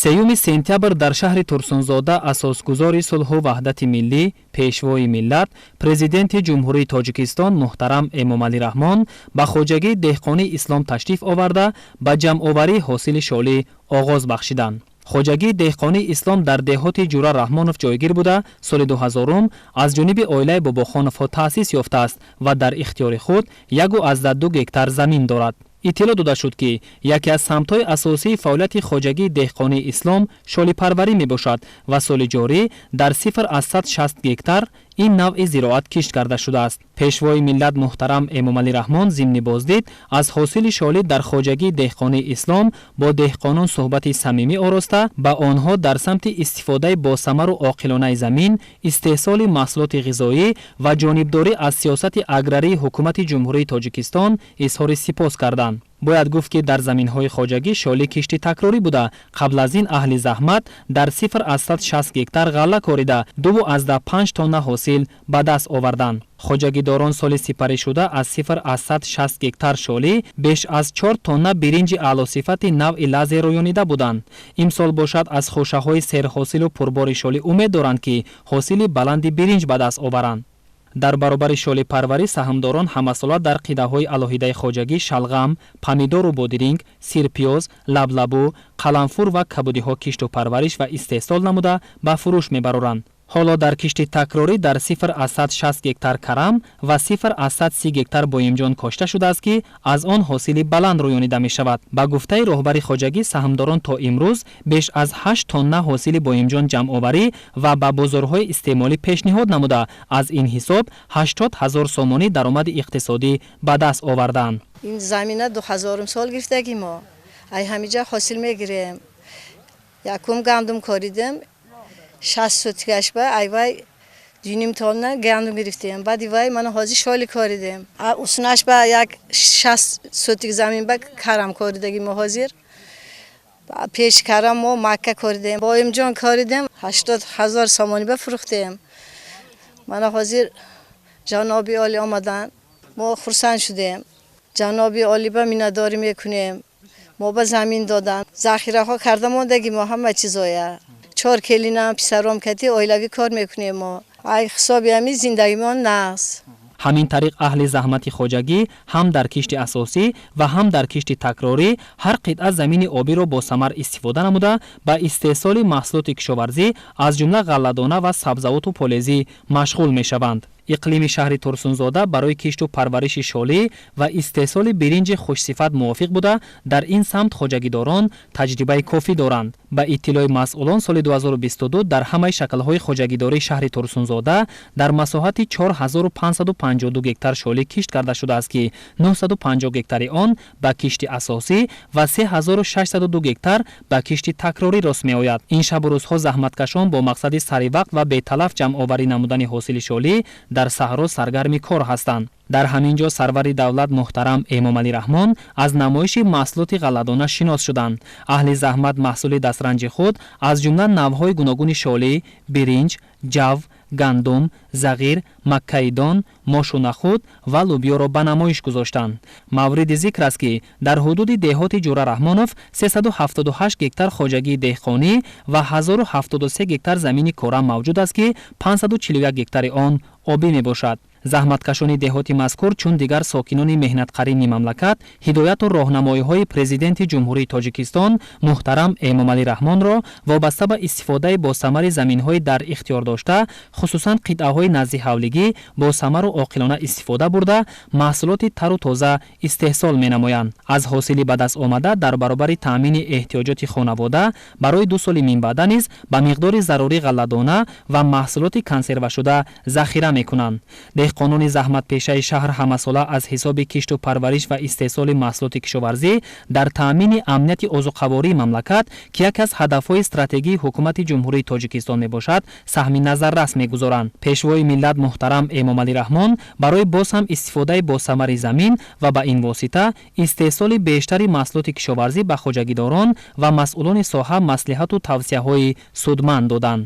3 сентябр дар шаҳри Турсунзода асосгузори сулҳу ваҳдати миллӣ, пешвои миллат, президенти ҷумҳурии Тоҷикистон муҳтарам Эмомалӣ Раҳмон ба хоҷагии деҳқонии Ислом ташриф оварда ба ҷамъоварии ҳосили шолӣ оғоз бахшиданд. хоҷагии деҳқонии Ислом дар деҳоти Ҷура Раҳмонов ҷойгир буда соли 2000 аз ҷониби оилаи Бобохоновҳо таъсис ёфтааст ва дар ихтиёри худ 1.2 гектар замин дорад. иттилоъ дода шуд ки яке аз самтҳои асосии фаъолияти хоҷагии деҳқонии Ислом шолипарварӣ мебошад ва соли ҷорӣ дар 0-160 гектар ин навъи зироат кишт карда шудааст. пешвои миллат муҳтарам Эмомалӣ Раҳмон зимни боздид аз ҳосили шолӣ дар хоҷагии деҳқонии Ислом бо деҳқонон суҳбати самимӣ ороста ба онҳо дар самти истифодаи босамару оқилонаи замин, истеҳсоли маҳсулоти ғизоӣ ва ҷонибдорӣ аз сиёсати аграрии ҳукумати ҷумҳурии Тоҷикистон изҳори сипос карданд. бояд гуфт ки дар заминҳои хоҷагӣ шолӣ кишти такрорӣ буда қабл аз ин аҳли заҳмат дар 0-160 гектар ғалла корида 2.5 тонна ҳосил ба даст оварданд. хоҷагидорон соли сипарӣ шуда аз 0-160 гектар шолӣ беш аз 4 тонна биринҷи аълосифати навъи лазе рӯёнида буданд. имсол бошад аз хошаҳои серҳосилу пурбори шолӣ умед доранд ки ҳосили баланди биринҷ ба даст оваранд. дар баробари шолипарварӣ саҳмдорон ҳамасола дар қидаҳои алоҳидаи хоҷагӣ шалғам, помидору бодиринг, сирпиёз, лаблабу, қаламфур ва кабудиҳо кишту парвариш ва истеҳсол намуда ба фурӯш мебароранд. ҳоло дар кишти такрорӣ дар 0-160 гектар карам ва 0-130 гектар боимҷон кошта шудааст ки аз он ҳосили баланд рӯёнида мешавад. ба гуфтаи роҳбари хоҷагӣ саҳмдорон то имрӯз беш аз 8 тонна ҳосили боимҷон ҷамъоварӣ ва ба бозорҳои истеъмолӣ пешниҳод намуда аз ин ҳисоб 80 000 сомонӣ даромади иқтисодӣ ба даст овардаанд. ин замина 2000 сол гирифтаги мо ай ҳамиҷа ҳосил мегирем. якум гандум коридем 60 сотикаш ба айвай 2.5 тонна гандум гирифтем. баъди вай мана ҳозир шоли коридем. усунаш ба як 60 сотик замин ба карам коридаги мо ҳозир. пеш карам мо макка коридем. боимҷон коридем 80 000 сомонӣ ба фурӯхтем. мана ҳозир ҷаноби оли омадан. мо хурсанд шудем. ҷаноби оли ба миннатдорӣ мекунем. мо ба замин додан. захираҳо карда мондаги мо ҳама чизоя. 4 келинам писаром кати оилавӣ кор мекунем мо. ай ҳисоби ҳами зиндагимон нағз. ҳамин тариқ аҳли заҳмати хоҷагӣ ҳам дар кишти асосӣ ва ҳам дар кишти такрорӣ ҳар қитъа замини обиро бо самар истифода намуда ба истеҳсоли маҳсулоти кишоварзӣ аз ҷумла ғалладона ва сабзавоту полезӣ машғул мешаванд. иқлими шаҳри Турсунзода барои кишту парвариши шолӣ ва истеҳсоли биринҷи хушсифат мувофиқ буда дар ин самт хоҷагидорон таҷрибаи кофӣ доранд. ба иттилои масъулон соли 2022 дар ҳамаи шаклҳои хоҷагидории шаҳри Турсунзода дар масоҳати 4552 гектар шолӣ кишт карда шудааст ки 950 гектари он ба кишти асосӣ ва 3602 гектар ба кишти такрорӣ рост меояд. ин шабу рӯзҳо заҳматкашон бо мақсади саривақт ва беталаф ҷамъоварӣ намудани ҳосили шолӣ дар саҳро саргарми кор ҳастанд. дар ҳамин ҷо сарвари давлат муҳтарам Эмомалӣ Раҳмон аз намоиши маҳсулоти ғалладона шинос шуданд. аҳли заҳмат маҳсули дастранҷи худ аз ҷумла навъҳои гуногуни шолӣ, биринҷ, ҷав, гандум, зағир, маккаидон, мошу нахуд ва лӯбиёро ба намоиш гузоштанд. мавриди зикр аст ки дар ҳудуди деҳоти Ҷура Раҳмонов 378 гектар хоҷагии деҳқонӣ ва 1073 гектар замини кора мавҷуд аст ки 541 гектари он обӣ мебошад. заҳматкашони деҳоти мазкур чун дигар сокинони меҳнатқарини мамлакат ҳидояту роҳнамоиҳои президенти ҷумҳурии Тоҷикистон муҳтарам Эмомалӣ Раҳмонро вобаста ба истифодаи босамари заминҳои дар ихтиёр дошта хусусан қитъаҳои назди ҳавлигӣ босамару оқилона истифода бурда маҳсулоти тару тоза истеҳсол менамоянд. аз ҳосили ба даст омада дар баробари таъмини эҳтиёҷоти хонавода барои 2 соли минбаъда низ ба миқдори зарурӣ ғалладона ва маҳсулоти консервашуда захира мекунанд. деҳқонони заҳматпешаи шаҳр ҳамасола аз ҳисоби кишту парвариш ва истеҳсоли маҳсулоти кишоварзӣ дар таъмини амнияти озуқавории мамлакат ки яке аз ҳадафҳои стратегии ҳукумати ҷумҳурии Тоҷикистон мебошад саҳми назаррас мегузоранд. пешвои миллат муҳтарам Эмомалӣ Раҳмон барои боз ҳам истифодаи босамари замин ва ба ин восита истеҳсоли бештари маҳсулоти кишоварзӣ ба хоҷагидорон ва масъулони соҳа маслиҳату тавсияҳои судманд доданд.